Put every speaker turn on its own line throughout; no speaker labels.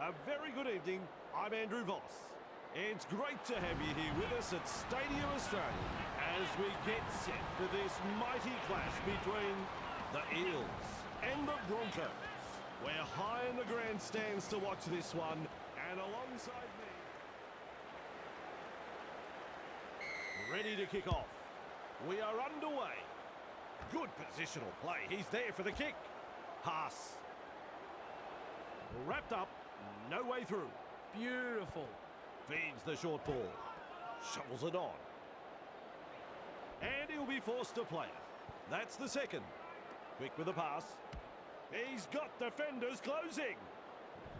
A very good evening. I'm Andrew Voss. It's great to have you here with us at Stadium Australia as we get set for this mighty clash between the Eels and the Broncos. We're high in the grandstands to watch this one, and alongside me, ready to kick off. We are underway. Good positional play. He's there for the kick. Pass. Wrapped up. No way through.
Beautiful.
Feeds the short ball. Shovels it on. And he'll be forced to play it. That's the second. Quick with the pass. He's got defenders closing.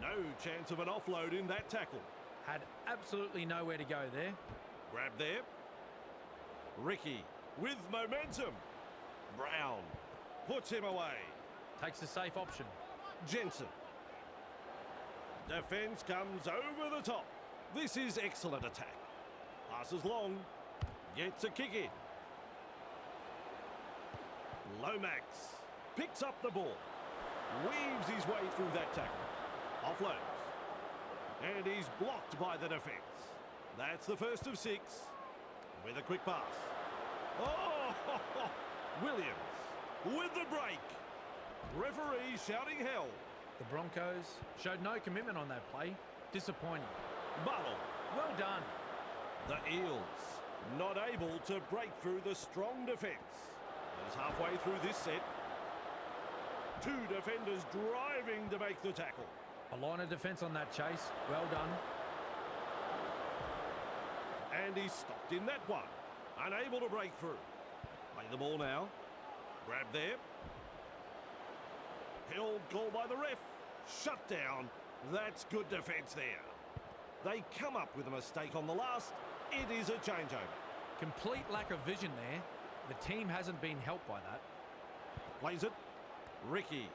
No chance of an offload in that tackle.
Had absolutely nowhere to go there.
Grab there. Ricky with momentum. Brown puts him away.
Takes the safe option.
Jensen. Defence comes over the top. This is excellent attack. Passes long. Gets a kick in. Lomax picks up the ball. Weaves his way through that tackle. Offloads. And he's blocked by the defence. That's the first of 6. With a quick pass. Oh! Williams with the break. Referee shouting hell.
The Broncos showed no commitment on that play. Disappointing.
Buttle.
Well done.
The Eels not able to break through the strong defence. As halfway through this set, 2 defenders driving to make the tackle.
A line of defence on that chase. Well done.
And he's stopped in that one. Unable to break through. Play the ball now. Grab there. Held call by the ref. Shut down. That's good defence there. They come up with a mistake on the last. It is a changeover.
Complete lack of vision there. The team hasn't been helped by that.
Plays it. Ricky.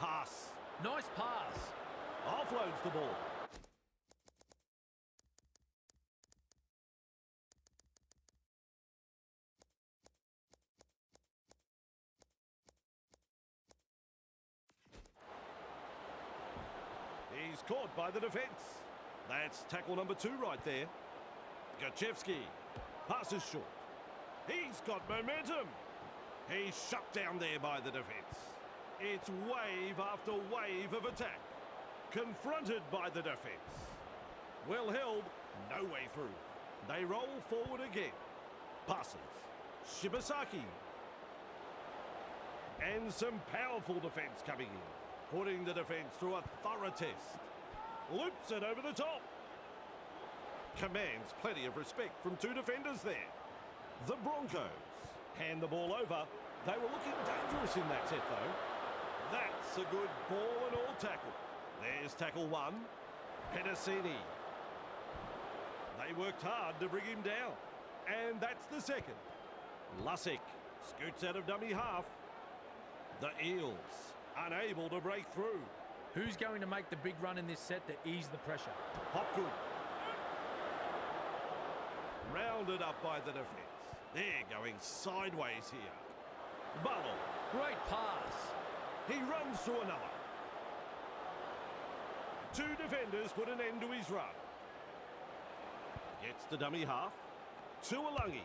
Pass.
Nice pass.
Offloads the ball. He's caught by the defence. That's tackle number 2 right there. Gachevsky passes short. He's got momentum. He's shut down there by the defence. It's wave after wave of attack. Confronted by the defence. Well held, no way through. They roll forward again. Passes. Shibasaki. And some powerful defence coming in. Putting the defence through a thorough test. Loops it over the top. Commands plenty of respect from 2 defenders there. The Broncos hand the ball over. They were looking dangerous in that set though. That's a good ball and all tackle. There's tackle 1. Pedicini. They worked hard to bring him down. And that's the second. Lussick scoots out of dummy half. The Eels unable to break through.
Who's going to make the big run in this set to ease the pressure?
Hopgood. Rounded up by the defence. They're going sideways here. Buttle.
Great pass.
He runs through another. 2 defenders put an end to his run. Gets to dummy half. To Alungi.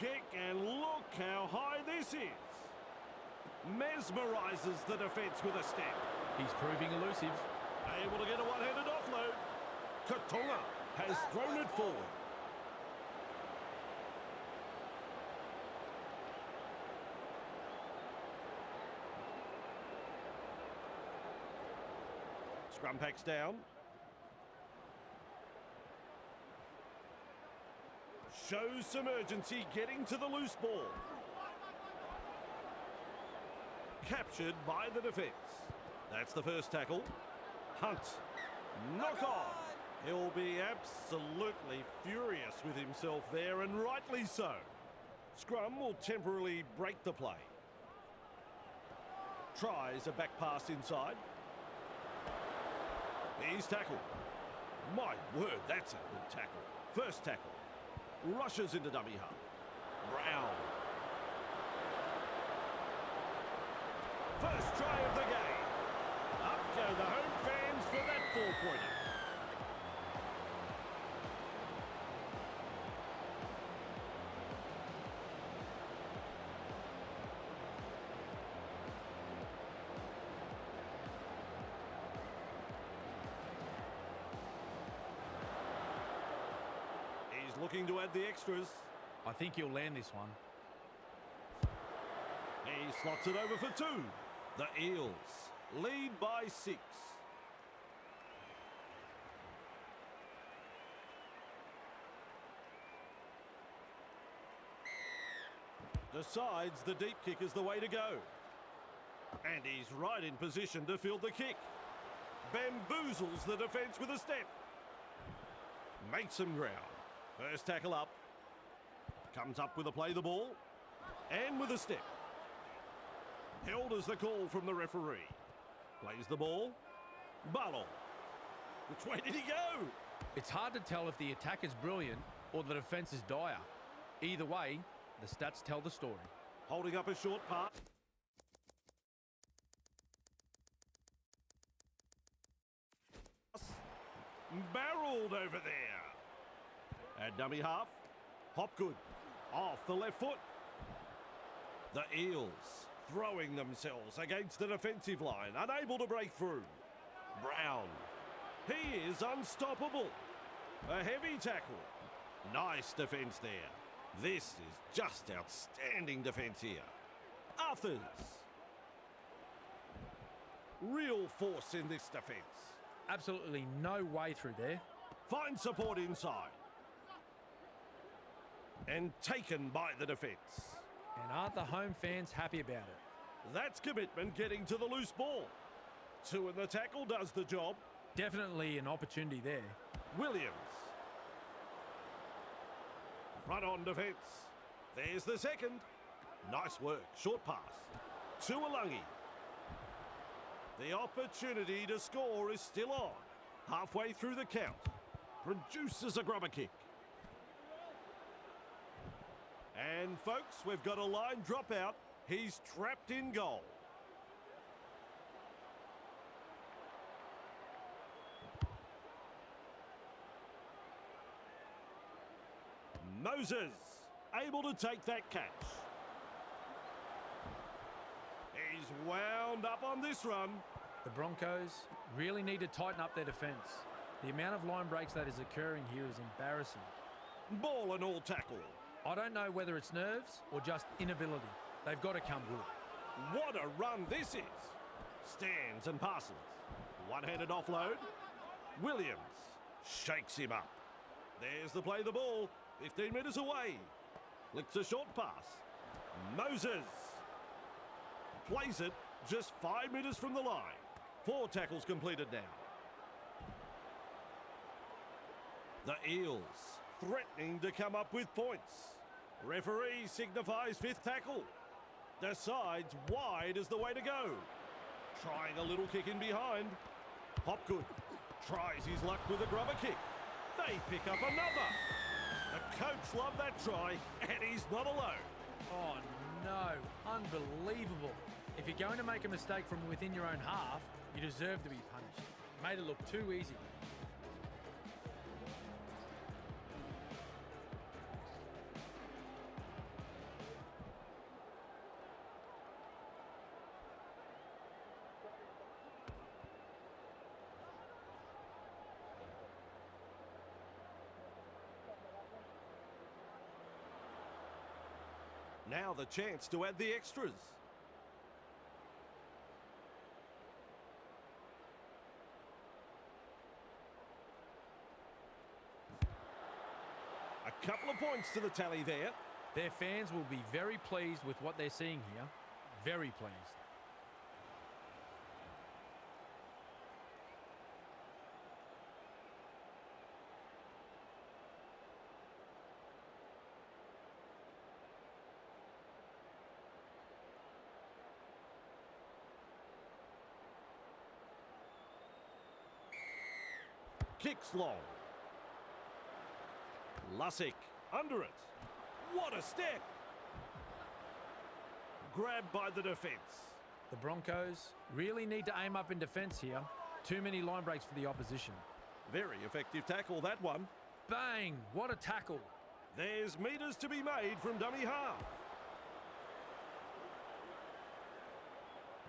kick, and look how high this is. Mesmerises the defence with a step.
He's proving elusive.
Able to get a one-handed offload. Katonga has thrown it forward. Scrum packs down. Shows some urgency getting to the loose ball. Captured by the defence. That's the first tackle. Hunt. Knock on. He'll be absolutely furious with himself there, and rightly so. Scrum will temporarily break the play. Tries a back pass inside. He's tackled. My word, that's a good tackle. First tackle. Rushes into dummy half. Brown. First try of the game. Up go the home fans for that four-pointer. He's looking to add the extras.
I think he'll land this one.
He slots it over for two. The Eels lead by 6. Decides the deep kick is the way to go. And he's right in position to field the kick. Bamboozles the defence with a step. Makes some ground. First tackle up. Comes up with a play the ball. And with a step. Held as the call from the referee. Plays the ball. Ballon. Which way did he go?
It's hard to tell if the attack is brilliant or the defence is dire. Either way, the stats tell the story.
Holding up a short pass. Barreled over there. At dummy half. Hopgood. Off the left foot. The Eels throwing themselves against the defensive line, unable to break through. Brown. He is unstoppable. A heavy tackle. Nice defence there. This is just outstanding defence here. Arthurs. Real force in this defence.
Absolutely no way through there.
Finds support inside. And taken by the defence.
And aren't the home fans happy about it?
That's commitment getting to the loose ball. 2 in the tackle does the job.
Definitely an opportunity there.
Williams. Run on defence. There's the second. Nice work. Short pass. To Alungi. The opportunity to score is still on. Halfway through the count. Produces a grubber kick. And folks, we've got a line dropout. He's trapped in goal. Moses able to take that catch. He's wound up on this run.
The Broncos really need to tighten up their defence. The amount of line breaks that is occurring here is embarrassing.
Ball and all tackle.
I don't know whether it's nerves or just inability. They've got to come good.
What a run this is. Stands and passes. One-handed offload. Williams shakes him up. There's the play the ball. 15 metres away. Flicks a short pass. Moses plays it just 5 metres from the line. 4 tackles completed now. The Eels threatening to come up with points. Referee signifies 5th tackle. Decides wide is the way to go. Trying a little kick in behind. Hopgood tries his luck with a grubber kick. They pick up another. The coach loved that try, and he's not alone.
Oh no, unbelievable. If you're going to make a mistake from within your own half, you deserve to be punished. Made it look too easy.
Now the chance to add the extras. A couple of points to the tally there.
Their fans will be very pleased with what they're seeing here. Very pleased.
Kicks long. Lussick under it. What a step! Grabbed by the defence.
The Broncos really need to aim up in defence here. Too many line breaks for the opposition.
Very effective tackle, that one.
Bang! What a tackle.
There's metres to be made from dummy half.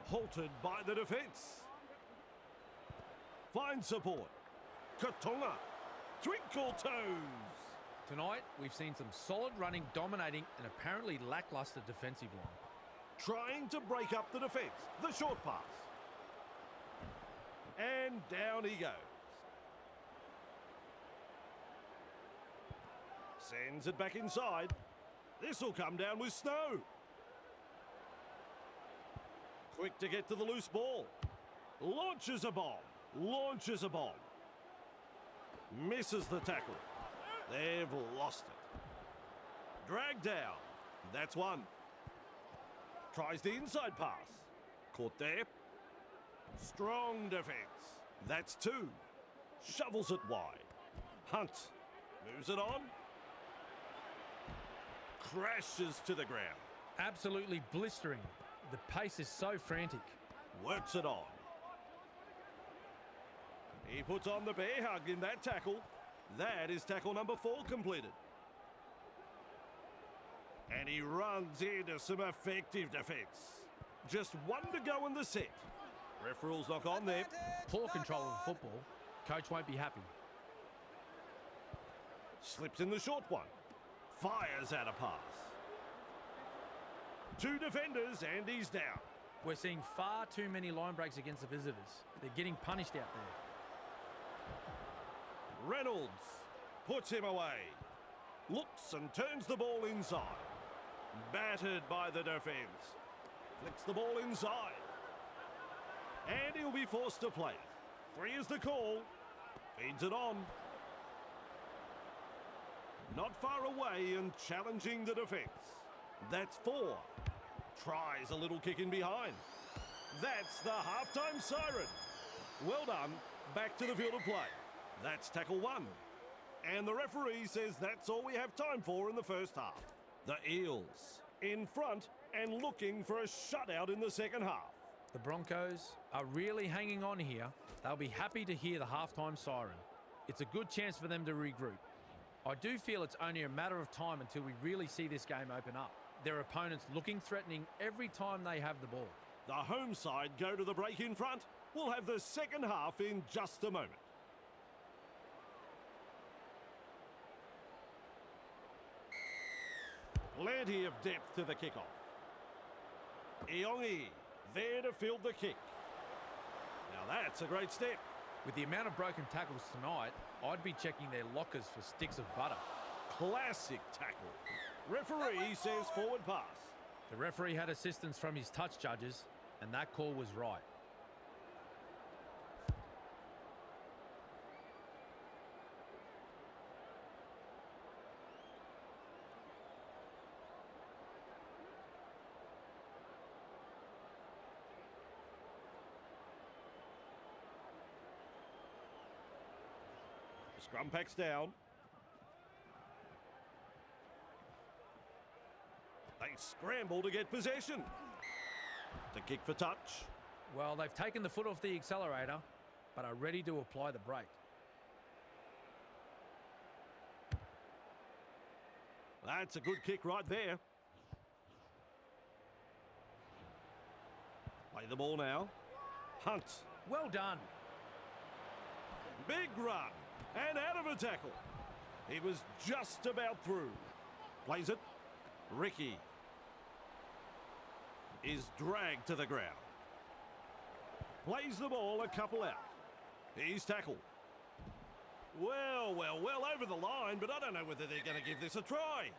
Halted by the defence. Finds support. Katonga. Twinkle toes.
Tonight, we've seen some solid running, dominating, and apparently lacklustre defensive line.
Trying to break up the defence. The short pass. And down he goes. Sends it back inside. This will come down with snow. Quick to get to the loose ball. Launches a bomb. Launches a bomb. Misses the tackle. They've lost it. Dragged down. That's one. Tries the inside pass. Caught there. Strong defence. That's two. Shovels it wide. Hunt. Moves it on. Crashes to the ground.
Absolutely blistering. The pace is so frantic.
Works it on. He puts on the bear hug in that tackle. That is tackle number 4 completed. And he runs into some effective defence. Just one to go in the set. Ref rules knock on there.
Poor control of the football. Coach won't be happy.
Slips in the short one. Fires out a pass. 2 defenders and he's down.
We're seeing far too many line breaks against the visitors. They're getting punished out there.
Reynolds puts him away. Looks and turns the ball inside. Battered by the defence. Flicks the ball inside. And he'll be forced to play it. 3 is the call. Feeds it on. Not far away and challenging the defence. That's 4. Tries a little kick in behind. That's the halftime siren. Well done. Back to the field of play. That's tackle 1. And the referee says that's all we have time for in the first half. The Eels in front and looking for a shutout in the second half.
The Broncos are really hanging on here. They'll be happy to hear the halftime siren. It's a good chance for them to regroup. I do feel it's only a matter of time until we really see this game open up. Their opponents looking threatening every time they have the ball.
The home side go to the break in front. We'll have the second half in just a moment. Plenty of depth to the kickoff. Iongi there to field the kick. Now that's a great step.
With the amount of broken tackles tonight, I'd be checking their lockers for sticks of butter.
Classic tackle. Referee says forward pass.
The referee had assistance from his touch judges, and that call was right.
Scrum packs down. They scramble to get possession. The kick for touch.
Well, they've taken the foot off the accelerator, but are ready to apply the brake.
That's a good kick right there. Play the ball now. Hunt.
Well done.
Big run. And out of a tackle. He was just about through. Plays it. Ricky. is dragged to the ground. Plays the ball a couple out. He's tackled. Well over the line, but I don't know whether they're going to give this a try.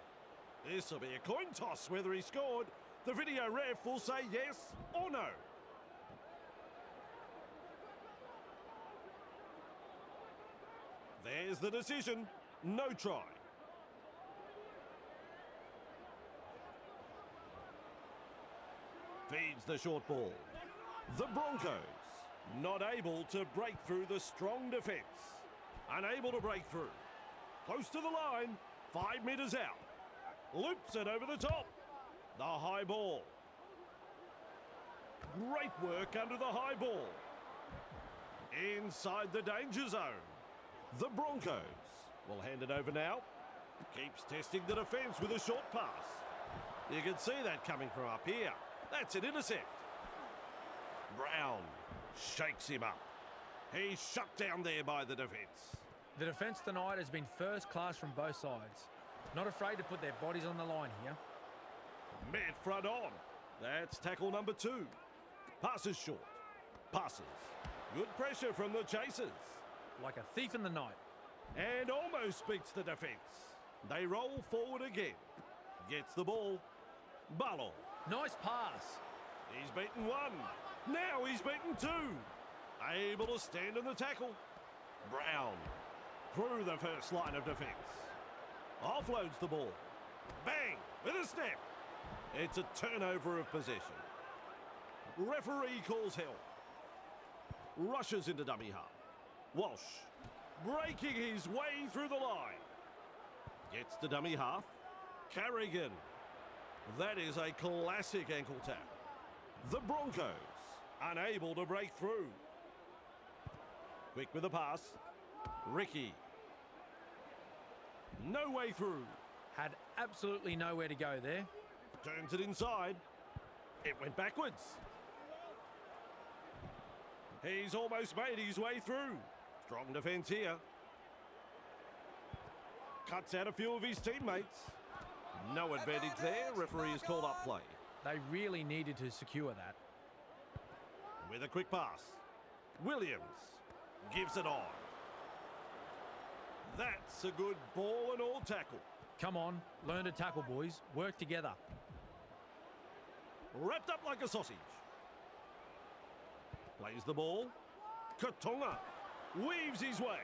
This will be a coin toss whether he scored. The video ref will say yes or no. There's the decision. No try. Feeds the short ball. The Broncos not able to break through the strong defence. Unable to break through. Close to the line. 5 metres out. Loops it over the top. The high ball. Great work under the high ball. Inside the danger zone. The Broncos will hand it over now. Keeps testing the defence with a short pass. You can see that coming from up here. That's an intercept. Brown shakes him up. He's shut down there by the defence.
The defence tonight has been first class from both sides. Not afraid to put their bodies on the line here.
Met front on. That's tackle number 2. Passes short. Passes. Good pressure from the chasers.
Like a thief in the night.
And almost beats the defence. They roll forward again. Gets the ball. Ballon.
Nice pass.
He's beaten 1. Now he's beaten 2. Able to stand in the tackle. Brown. Through the first line of defence. Offloads the ball. Bang! With a step. It's a turnover of possession. Referee calls help. Rushes into dummy half. Walsh. Breaking his way through the line. Gets to dummy half. Carrigan. That is a classic ankle tap. The Broncos unable to break through. Quick with the pass. Ricky. No way through.
Had absolutely nowhere to go there.
Turns it inside. It went backwards. He's almost made his way through. Strong defence here. Cuts out a few of his teammates. No advantage there. Referee has called up play.
They really needed to secure that.
With a quick pass. Williams gives it on. That's a good ball and all tackle.
Come on, learn to tackle, boys. Work together.
Wrapped up like a sausage. Plays the ball. Katonga weaves his way.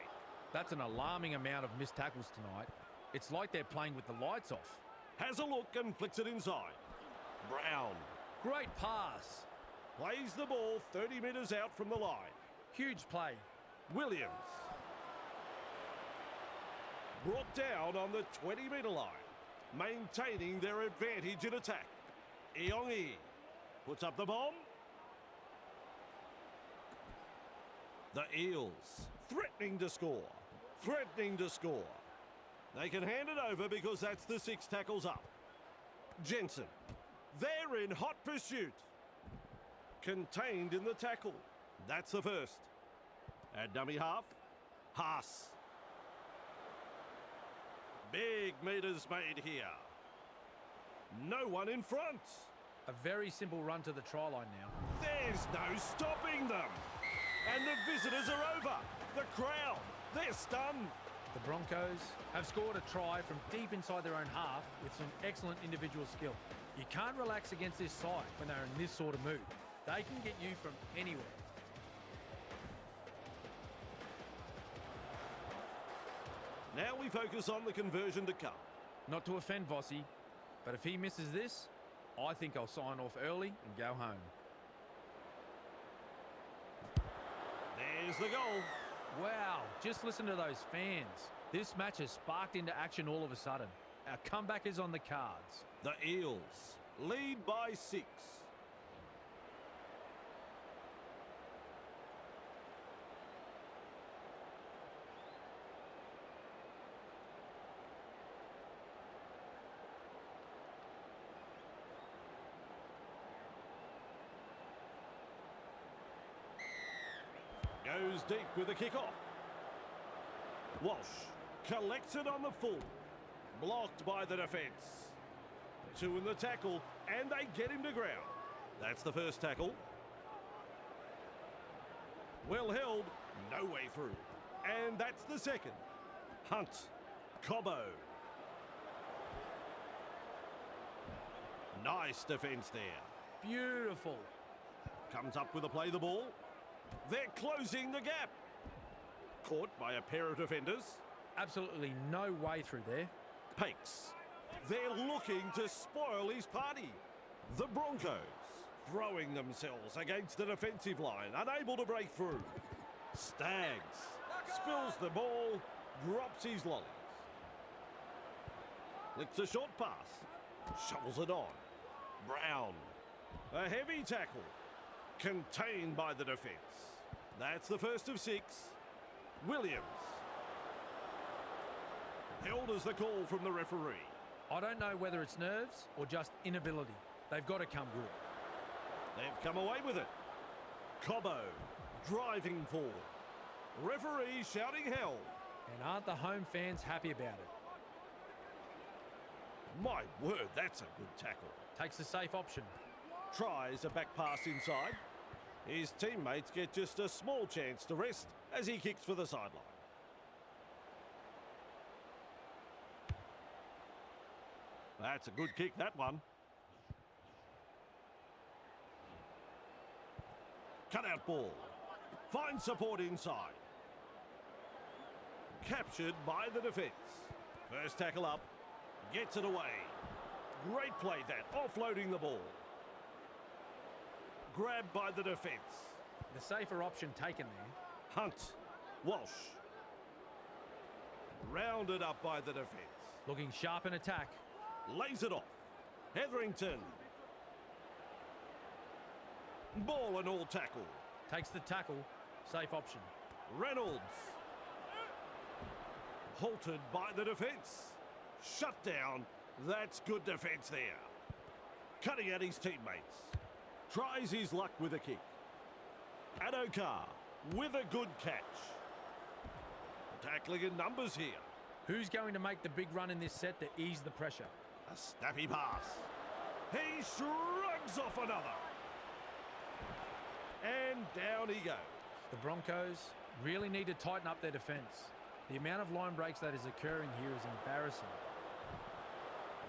That's an alarming amount of missed tackles tonight. It's like they're playing with the lights off.
Has a look and flicks it inside. Brown.
Great pass.
Plays the ball 30 metres out from the line.
Huge play.
Williams. Brought down on the 20-metre line. Maintaining their advantage in attack. Iongi puts up the bomb. The Eels threatening to score. Threatening to score. They can hand it over because that's the 6 tackles up. Jensen. They're in hot pursuit. Contained in the tackle. That's the first. At dummy half. Haas. Big metres made here. No one in front.
A very simple run to the try line now.
There's no stopping them. And the visitors are over. The crowd, they're stunned.
The Broncos have scored a try from deep inside their own half with some excellent individual skill. You can't relax against this side when they're in this sort of mood. They can get you from anywhere.
Now we focus on the conversion to come.
Not to offend Vossi, but if he misses this, I think I'll sign off early and go home.
There's the goal.
Wow, just listen to those fans. This match has sparked into action all of a sudden. Our comeback is on the cards.
The Eels lead by 6. Goes deep with a kick-off. Walsh collects it on the full. Blocked by the defence. 2 in the tackle, and they get him to ground. That's the first tackle. Well held, no way through. And that's the second. Hunt, Cobbo. Nice defence there.
Beautiful.
Comes up with a play the ball. They're closing the gap. Caught by a pair of defenders.
Absolutely no way through there.
Pakes. They're looking to spoil his party. The Broncos throwing themselves against the defensive line, unable to break through. Staggs spills the ball, drops his lollies. Flicks a short pass, shovels it on. Brown, a heavy tackle, contained by the defence. That's the first of 6. Williams. Held as the call from the referee.
I don't know whether it's nerves or just inability. They've got to come good.
They've come away with it. Cobbo driving forward. Referee shouting hell.
And aren't the home fans happy about it?
My word, that's a good tackle.
Takes the safe option.
Tries a back pass inside. His teammates get just a small chance to rest as he kicks for the sideline. That's a good kick, that one. Cut out ball. Finds support inside. Captured by the defence. First tackle up. Gets it away. Great play that, offloading the ball. Grabbed by the defence.
The safer option taken there.
Hunt. Walsh. Rounded up by the defence.
Looking sharp in attack.
Lays it off. Hetherington. Ball and all tackle.
Takes the tackle. Safe option.
Reynolds. Halted by the defence. Shut down. That's good defence there. Cutting at his teammates. Tries his luck with a kick. Adokar with a good catch. Tackling in numbers here.
Who's going to make the big run in this set to ease the pressure?
A snappy pass. He shrugs off another. And down he goes.
The Broncos really need to tighten up their defence. The amount of line breaks that is occurring here is embarrassing.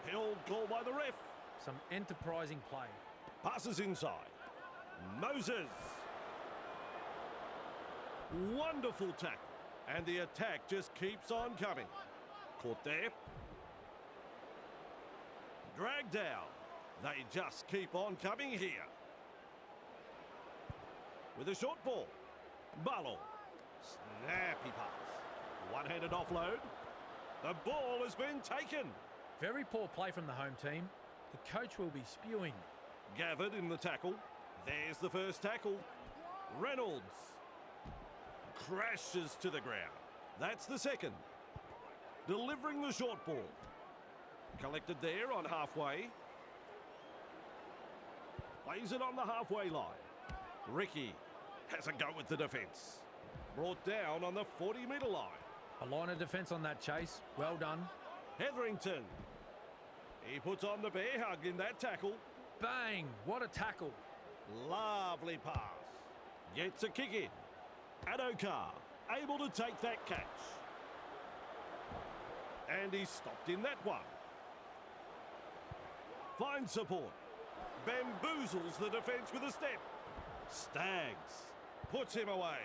Held call by the ref.
Some enterprising play.
Passes inside. Moses. Wonderful tackle. And the attack just keeps on coming. Caught there. Dragged down. They just keep on coming here. With a short ball. Barlow. Snappy pass. One-handed offload. The ball has been taken.
Very poor play from the home team. The coach will be spewing.
Gathered in the tackle. There's the first tackle. Reynolds. Crashes to the ground. That's the second. Delivering the short ball. Collected there on halfway. Plays it on the halfway line. Ricky has a go with the defence. Brought down on the 40-metre line.
A line of defence on that chase. Well done.
Hetherington. He puts on the bear hug in that tackle.
Bang! What a tackle.
Lovely pass. Gets a kick in. Adokar able to take that catch. And he's stopped in that one. Finds support. Bamboozles the defence with a step. Staggs puts him away.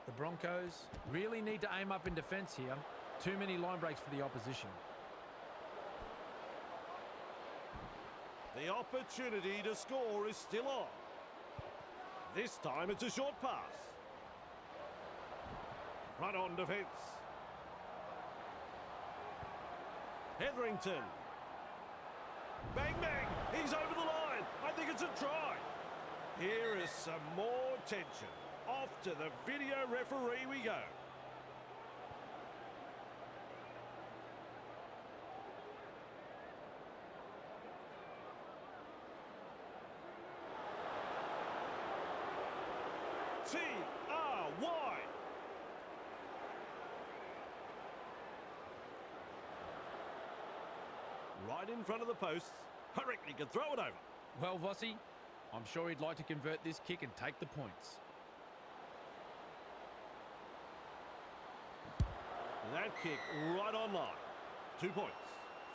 The Broncos really need to aim up in defence here. Too many line breaks for the opposition.
The opportunity to score is still on. This time it's a short pass. Run on defence. Hetherington. Bang, bang. He's over the line. I think it's a try. Here is some more tension. Off to the video referee we go. T-R-Y. Right in front of the posts. I reckon he can throw it over.
Well, Vossi, I'm sure he'd like to convert this kick and take the points.
That kick right on line. 2 points.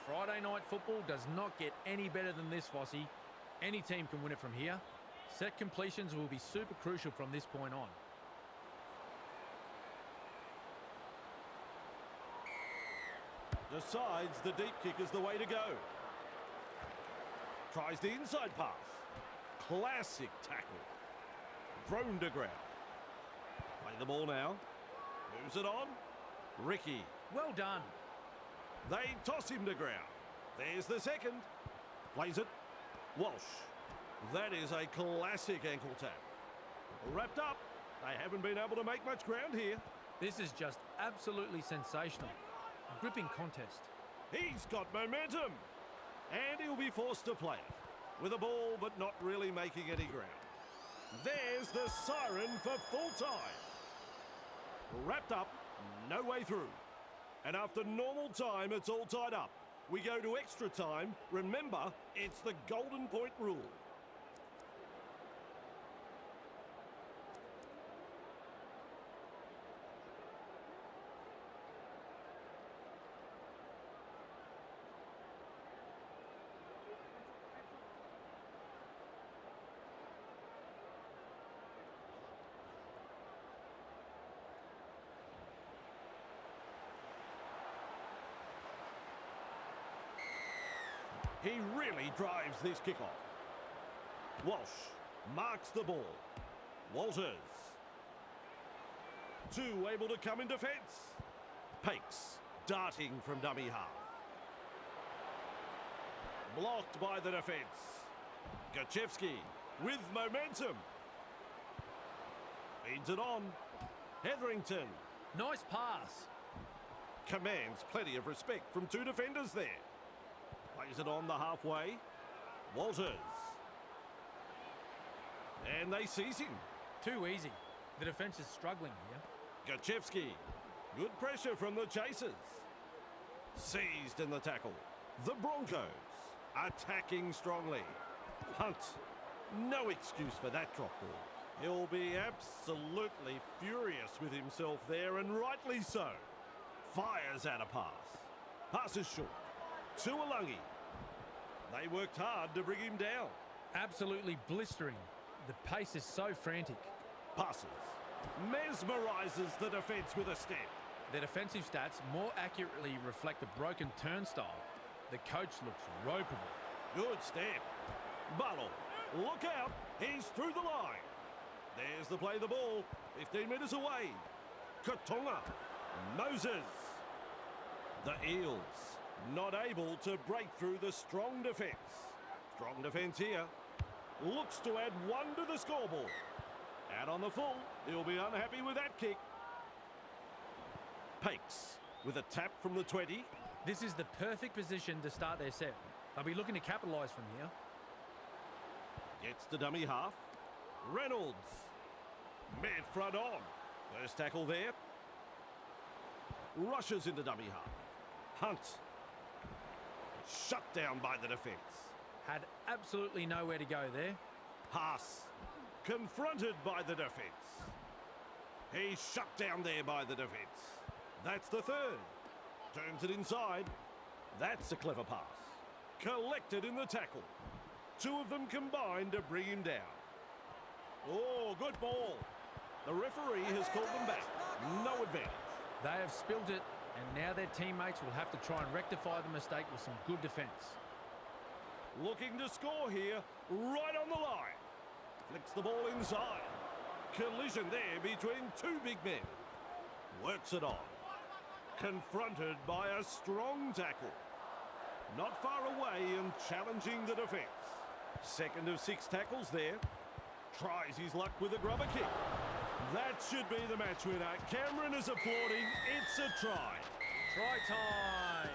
Friday night football does not get any better than this, Fossey. Any team can win it from here. Set completions will be super crucial from this point on.
Decides the deep kick is the way to go. Tries the inside pass. Classic tackle. Thrown to ground. Play the ball now. Moves it on. Ricky.
Well done.
They toss him to ground. There's the second. Plays it. Walsh. That is a classic ankle tap. Wrapped up. They haven't been able to make much ground here.
This is just absolutely sensational. A gripping contest.
He's got momentum. And he'll be forced to play it. With a ball, but not really making any ground. There's the siren for full time. Wrapped up, no way through. And after normal time, it's all tied up. We go to extra time. Remember, it's the golden point rule. He really drives this kickoff. Walsh marks the ball. Walters. Two able to come in defence. Pakes darting from dummy half. Blocked by the defence. Gachevsky with momentum. Feeds it on. Hetherington.
Nice pass.
Commands plenty of respect from two defenders there. Plays it on the halfway. Walters. And they seize him.
Too easy. The defence is struggling here.
Gachevsky. Good pressure from the chasers. Seized in the tackle. The Broncos attacking strongly. Hunt. No excuse for that drop ball. He'll be absolutely furious with himself there, and rightly so. Fires out a pass. Passes short. To Alungi. They worked hard to bring him down.
Absolutely blistering. The pace is so frantic.
Passes. Mesmerises the defence with a step.
Their defensive stats more accurately reflect a broken turnstile. The coach looks ropeable.
Good step. Buttle. Look out. He's through the line. There's the play the ball. 15 metres away. Katonga. Moses. The Eels not able to break through the strong defence. Strong defence here. Looks to add one to the scoreboard. Out on the full. He'll be unhappy with that kick. Pakes with a tap from the 20.
This is the perfect position to start their set. They'll be looking to capitalise from here.
Gets to dummy half. Reynolds. Mid front on. First tackle there. Rushes into dummy half. Hunt. Shut down by the defence.
Had absolutely nowhere to go there.
Pass. Confronted by the defence. He's shut down there by the defence. That's the third. Turns it inside. That's a clever pass. Collected in the tackle. Two of them combined to bring him down. Oh, good ball. The referee has called them back. No advantage.
They have spilt it, and now their teammates will have to try and rectify the mistake with some good defence.
Looking to score here, right on the line. Flicks the ball inside. Collision there between two big men. Works it on. Confronted by a strong tackle. Not far away and challenging the defence. Second of 6 tackles there. Tries his luck with a grubber kick. That should be the match winner. Cameron is applauding. It's a try.
Try time.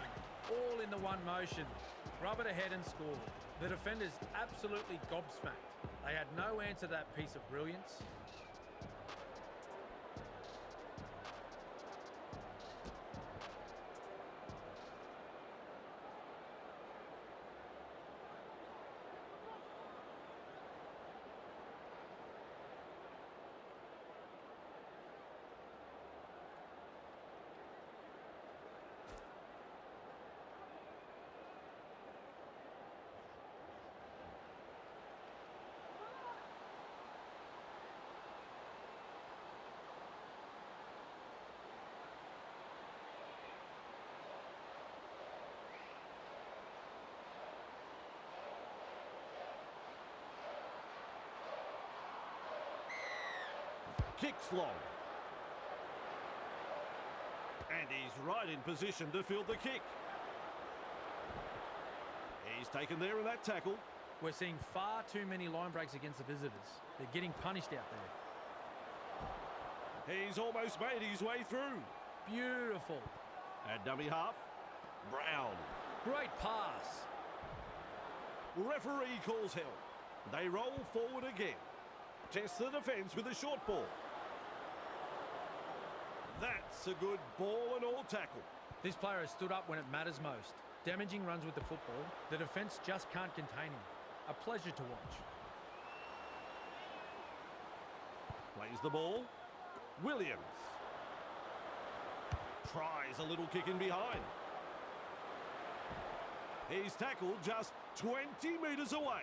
All in the one motion. Rub it ahead and score. The defenders absolutely gobsmacked. They had no answer to that piece of brilliance.
Kicks long. And he's right in position to field the kick. He's taken there in that tackle.
We're seeing far too many line breaks against the visitors. They're getting punished out there.
He's almost made his way through.
Beautiful.
At dummy half, Brown.
Great pass.
Referee calls held. They roll forward again. Test the defence with a short ball. That's a good ball and all tackle.
This player has stood up when it matters most. Damaging runs with the football. The defence just can't contain him. A pleasure to watch.
Plays the ball. Williams. Tries a little kick in behind. He's tackled just 20 metres away.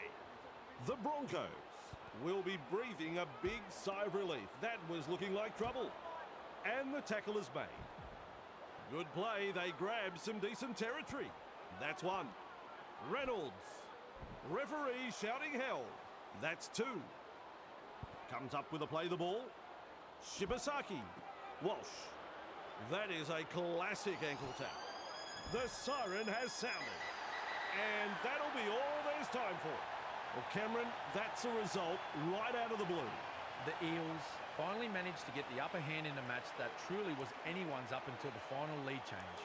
The Broncos will be breathing a big sigh of relief. That was looking like trouble. And the tackle is made. Good play. They grab some decent territory. That's one. Reynolds. Referee shouting hell. That's two. Comes up with a play the ball. Shibasaki. Walsh. That is a classic ankle tap. The siren has sounded. And that'll be all there's time for. Well, Cameron, that's a result right out of the blue.
The Eels finally managed to get the upper hand in a match that truly was anyone's up until the final lead change.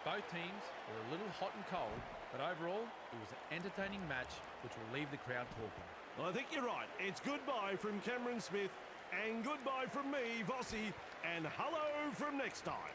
Both teams were a little hot and cold, but overall, it was an entertaining match which will leave the crowd talking.
Well, I think you're right. It's goodbye from Cameron Smith and goodbye from me, Vossi, and hello from next time.